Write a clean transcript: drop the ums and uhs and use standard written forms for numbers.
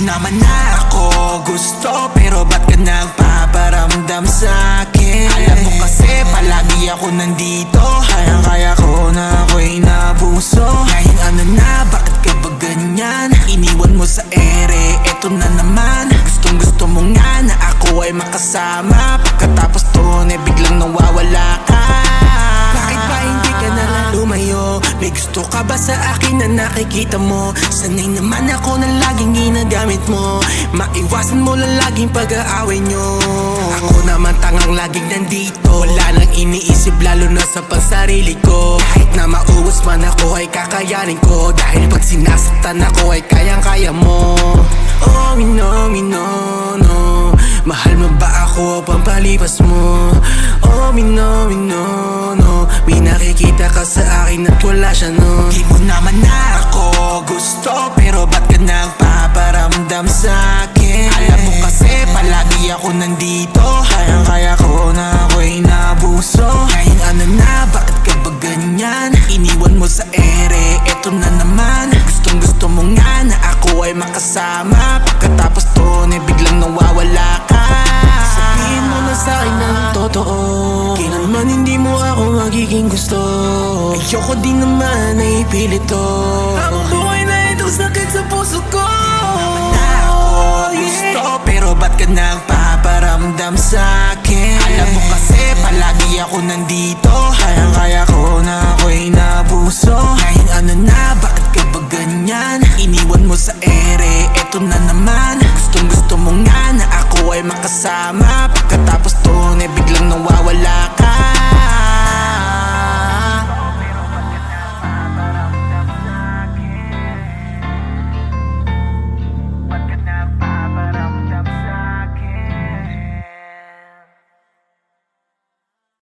naman na ako gusto, pero ba't ka nagpaparamdam sa'kin? Alam mo kasi palagi ako nandito, kayang-kaya ko na ako'y nabuso. Ngayon ano na, bakit ka ba ganyan? Iniwan mo sa ere, eto na naman. Gustong gusto mo nga na ako ay makasama, pagkatapos doon eh biglang nawawala ka. Bakit ba hindi ka na lang lumayo? May gusto ka ba sa akin na nakikita mo? Sanay naman ako na laging ginagamit mo, maiwasan mo lang laging pag-aaway nyo. Ako naman tangang laging nandito, wala nang iniisip lalo na sa pansarili ko. Kahit na mauwas man ako ay kakayanin ko, dahil pag sinasaktan ako ay kayang-kaya mo. Oh, no. Mahal mo ba ako o pampalipas mo? Oh, no. May nakikita ka sa akin at wala siya, no? Di mo naman na ako gusto, pero ba't ka nagpaparamdam sa'kin? Alam mo kasi palagi ako nandito, kayang-kaya ko na ako'y nabuso. Ngayon ano na, bakit ka ba ganyan? Iniwan mo sa ere, eto na naman. Gustong gusto mo nga na ako ay makasama, pagkatapos doon eh biglang nawawala ka. Sabihin mo na sa'kin ng totoo, kailanman hindi mo ako magiging gusto. Ayoko din naman na ipilit to, habang buhay na itong sakit sa puso ko. Naman na ako gusto, pero ba't ka nagpaparamdam sa'kin? Alam mo kasi palagi ako nandito, kayang-kaya ko na ako'y nabuso. Ngayon ano na, bakit ka ba ganyan? Iniwan mo sa ere, eto na naman. Gustong gusto mo nga na ako ay makasama, pagkatapos doon eh biglang nawawala ka.